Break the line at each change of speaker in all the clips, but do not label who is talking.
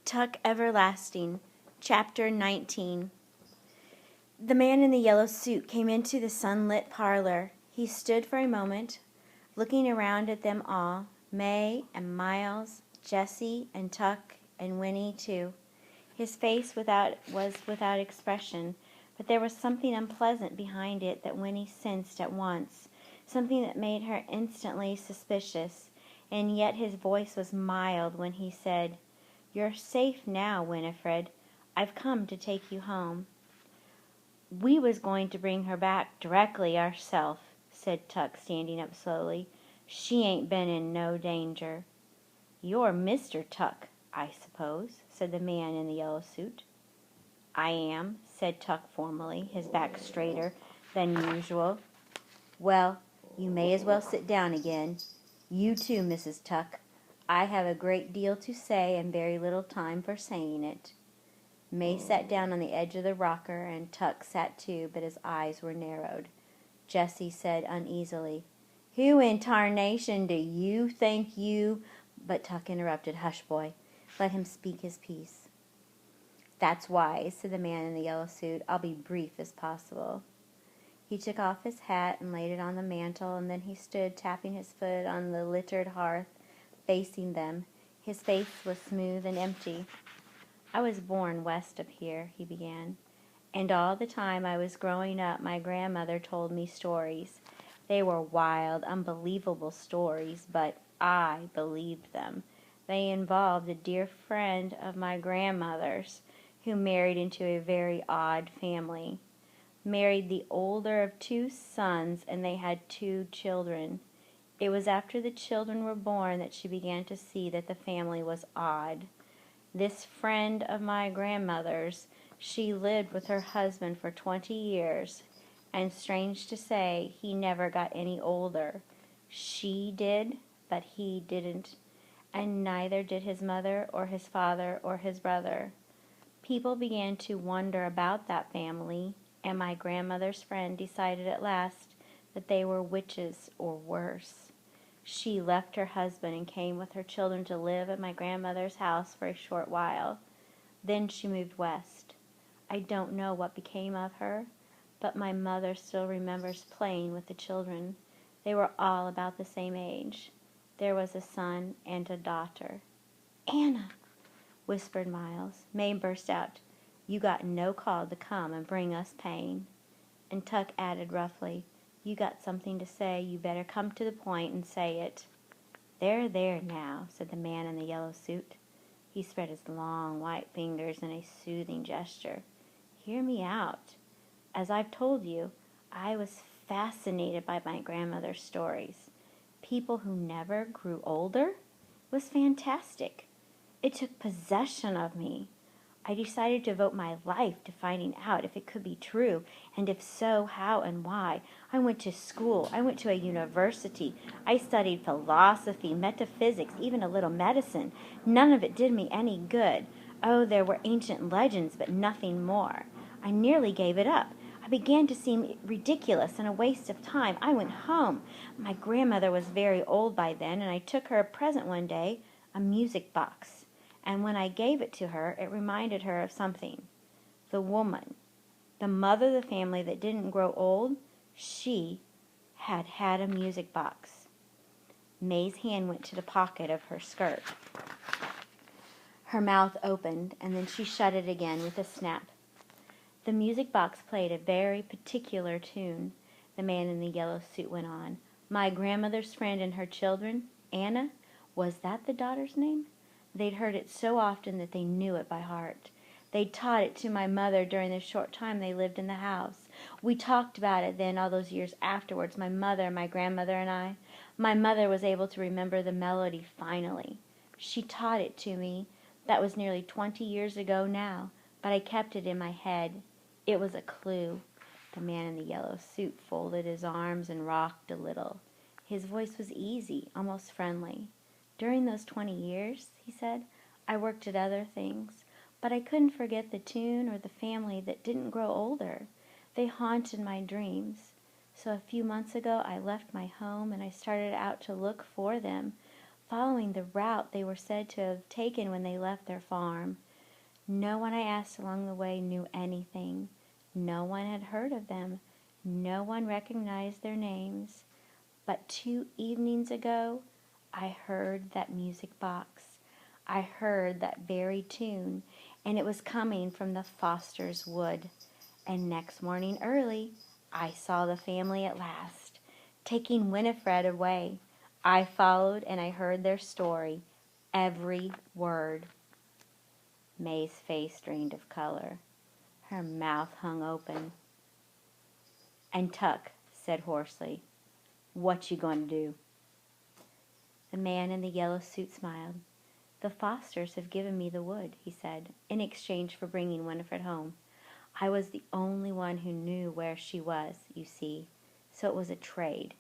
Tuck Everlasting, Chapter 19. The man in the yellow suit came into the sunlit parlor. He stood for a moment, looking around at them all, May and Miles, Jessie and Tuck and Winnie too. His face was without expression, but there was something unpleasant behind it that Winnie sensed at once, something that made her instantly suspicious, and yet his voice was mild when he said, "You're safe now, Winifred. I've come to take you home." "We was going to bring her back directly ourself," said Tuck, standing up slowly. "She ain't been in no danger." "You're Mr. Tuck, I suppose," said the man in the yellow suit. "I am," said Tuck formally, his back straighter than usual. "Well, you may as well sit down again. You too, Mrs. Tuck. I have a great deal to say and very little time for saying it." May sat down on the edge of the rocker, and Tuck sat too, but his eyes were narrowed. Jessie said uneasily, "Who in tarnation do you think you—" But Tuck interrupted. "Hush, boy. Let him speak his piece." "That's wise," said the man in the yellow suit. "I'll be brief as possible." He took off his hat and laid it on the mantel, and then he stood tapping his foot on the littered hearth, facing them. His face was smooth and empty. "I was born west of here," he began, "and all the time I was growing up my grandmother told me stories. They were wild, unbelievable stories, but I believed them. They involved a dear friend of my grandmother's who married into a very odd family. Married the older of two sons, and they had two children. It was after the children were born that she began to see that the family was odd. This friend of my grandmother's, she lived with her husband for 20 years, and strange to say, he never got any older. She did, but he didn't, and neither did his mother or his father or his brother. People began to wonder about that family, and my grandmother's friend decided at last that they were witches or worse. She left her husband and came with her children to live at my grandmother's house for a short while. Then she moved west. I don't know what became of her, but my mother still remembers playing with the children. They were all about the same age. There was a son and a daughter." "Anna," whispered Miles. May burst out, "You got no call to come and bring us pain." And Tuck added roughly, "You got something to say, you better come to the point and say it." There now," said the man in the yellow suit. He spread his long white fingers in a soothing gesture. "Hear me out. As I've told you, I was fascinated by my grandmother's stories. People who never grew older? It was fantastic. It took possession of me. I decided to devote my life to finding out if it could be true, and if so, how and why. I went to school. I went to a university. I studied philosophy, metaphysics, even a little medicine. None of it did me any good. Oh, there were ancient legends, but nothing more. I nearly gave it up. I began to seem ridiculous and a waste of time. I went home. My grandmother was very old by then, and I took her a present one day, a music box. And when I gave it to her, it reminded her of something. The woman, the mother of the family that didn't grow old, she had had a music box." May's hand went to the pocket of her skirt. Her mouth opened, and then she shut it again with a snap. "The music box played a very particular tune," the man in the yellow suit went on. "My grandmother's friend and her children, Anna, was that the daughter's name? They'd heard it so often that they knew it by heart. They'd taught it to my mother during the short time they lived in the house. We talked about it then all those years afterwards, my mother, my grandmother, and I. My mother was able to remember the melody finally. She taught it to me. That was nearly 20 years ago now, but I kept it in my head. It was a clue." The man in the yellow suit folded his arms and rocked a little. His voice was easy, almost friendly. "During those 20 years, he said, I worked at other things, but I couldn't forget the tune or the family that didn't grow older. They haunted my dreams. So a few months ago I left my home and I started out to look for them. following the route they were said to have taken when they left their farm. No one I asked along the way knew anything. No one had heard of them. No one recognized their names. But 2 evenings ago, I heard that music box. I heard that very tune, and it was coming from the Foster's wood. And next morning early, I saw the family at last, taking Winifred away. I followed and I heard their story, every word. May's face drained of color. Her mouth hung open. And Tuck said hoarsely, "What you going to do?" The man in the yellow suit smiled. "The Fosters have given me the wood," he said, "in exchange for bringing Winifred home. I was the only one who knew where she was, you see, so it was a trade.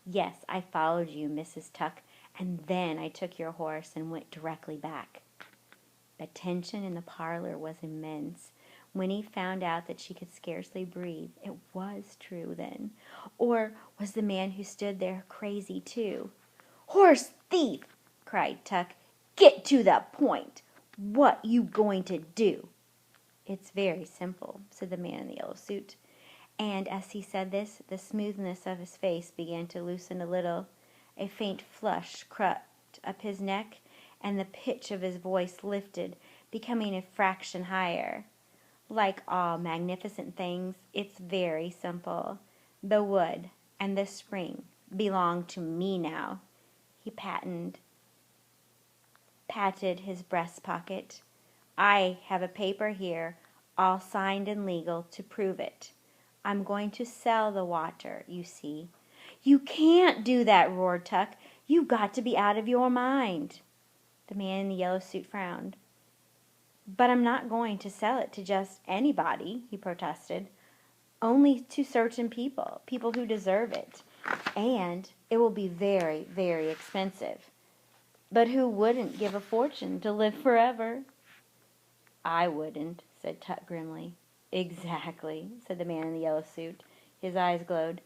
Yes, I followed you, Mrs. Tuck, and then I took your horse and went directly back." The tension in the parlor was immense. Winnie found out that she could scarcely breathe. It was true, then. Or was the man who stood there crazy, too? "Horse thief!" cried Tuck. "Get to the point. What you going to do?" "It's very simple," said the man in the yellow suit. And as he said this, the smoothness of his face began to loosen a little. A faint flush crept up his neck, and the pitch of his voice lifted, becoming a fraction higher. "Like all magnificent things, it's very simple. The wood and the spring belong to me now." He patted his breast pocket. "I have a paper here, all signed and legal, to prove it. I'm going to sell the water, you see." "You can't do that," roared Tuck. "You've got to be out of your mind." The man in the yellow suit frowned. "But I'm not going to sell it to just anybody," he protested. "Only to certain people, people who deserve it. And it will be very, very expensive. But who wouldn't give a fortune to live forever?" "I wouldn't," said Tuck grimly. "Exactly," said the man in the yellow suit. His eyes glowed.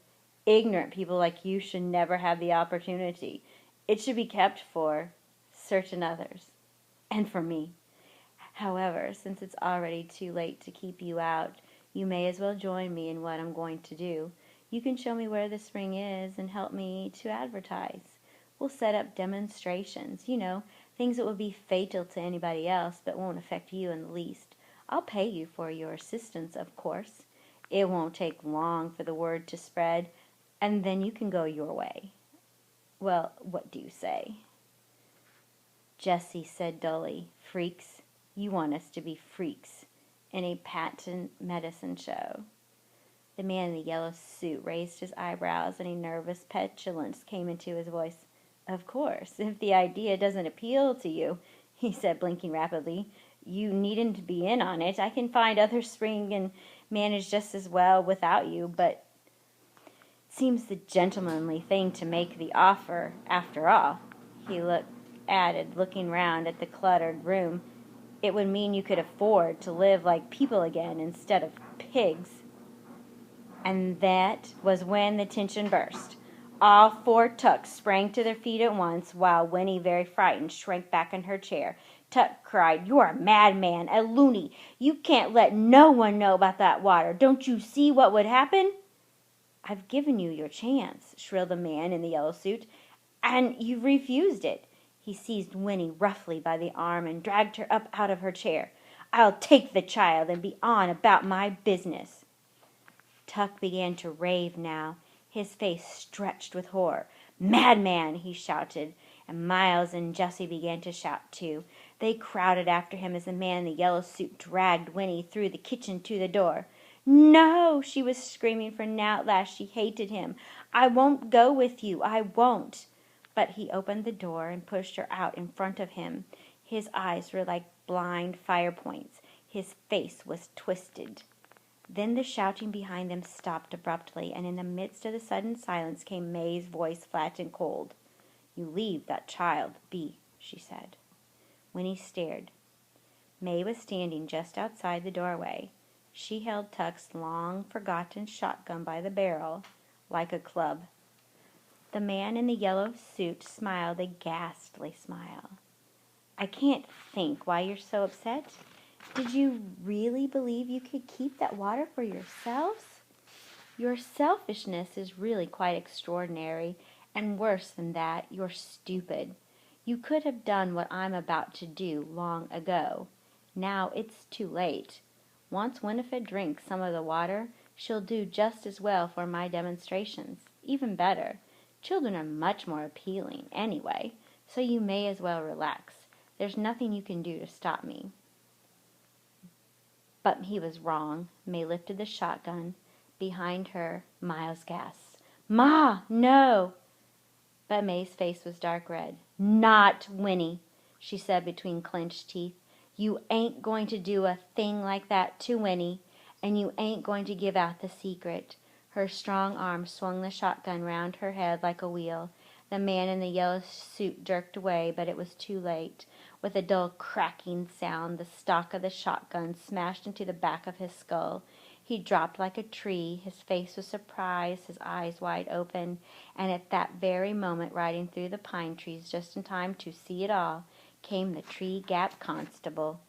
"Ignorant people like you should never have the opportunity. It should be kept for certain others. And for me. However, since it's already too late to keep you out, you may as well join me in what I'm going to do. You can show me where the spring is and help me to advertise. We'll set up demonstrations, things that would be fatal to anybody else but won't affect you in the least. I'll pay you for your assistance, of course. It won't take long for the word to spread, and then you can go your way. Well, what do you say?" Jessie said dully, "Freaks? You want us to be freaks in a patent medicine show." The man in the yellow suit raised his eyebrows and a nervous petulance came into his voice. "Of course, if the idea doesn't appeal to you," he said, blinking rapidly, "you needn't be in on it. I can find other spring and manage just as well without you, but it seems the gentlemanly thing to make the offer, after all," he added, looking round at the cluttered room. "It would mean you could afford to live like people again instead of pigs." And that was when the tension burst. All 4 Tucks sprang to their feet at once, while Winnie, very frightened, shrank back in her chair. Tuck cried, "You're a madman, a loony. You can't let no one know about that water. Don't you see what would happen?" "I've given you your chance," shrilled the man in the yellow suit, "and you've refused it." He seized Winnie roughly by the arm and dragged her up out of her chair. "I'll take the child and be on about my business." Tuck began to rave now, his face stretched with horror. "Madman!" he shouted, and Miles and Jessie began to shout too. They crowded after him as the man in the yellow suit dragged Winnie through the kitchen to the door. "No!" she was screaming, for now at last she hated him. "I won't go with you. I won't." But he opened the door and pushed her out in front of him. His eyes were like blind fire points. His face was twisted. Then the shouting behind them stopped abruptly, and in the midst of the sudden silence came May's voice, flat and cold. "You leave that child be," she said. Winnie stared. May was standing just outside the doorway. She held Tuck's long-forgotten shotgun by the barrel, like a club. The man in the yellow suit smiled a ghastly smile. I can't think why you're so upset. Did you really believe you could keep that water for yourselves? Your selfishness is really quite extraordinary, and worse than that, you're stupid. You could have done what I'm about to do long ago. Now it's too late. Once Winifred drinks some of the water, she'll do just as well for my demonstrations, even better. Children are much more appealing, anyway, so you may as well relax. There's nothing you can do to stop me. But he was wrong. May lifted the shotgun. Behind her, Miles gasped, "Ma, no!" But May's face was dark red. "Not Winnie," she said between clenched teeth. "You ain't going to do a thing like that to Winnie, and you ain't going to give out the secret." Her strong arm swung the shotgun round her head like a wheel. The man in the yellow suit jerked away, but it was too late. With a dull cracking sound, the stock of the shotgun smashed into the back of his skull. He dropped like a tree. His face was surprised, his eyes wide open, and at that very moment, riding through the pine trees just in time to see it all, came the Tree Gap Constable.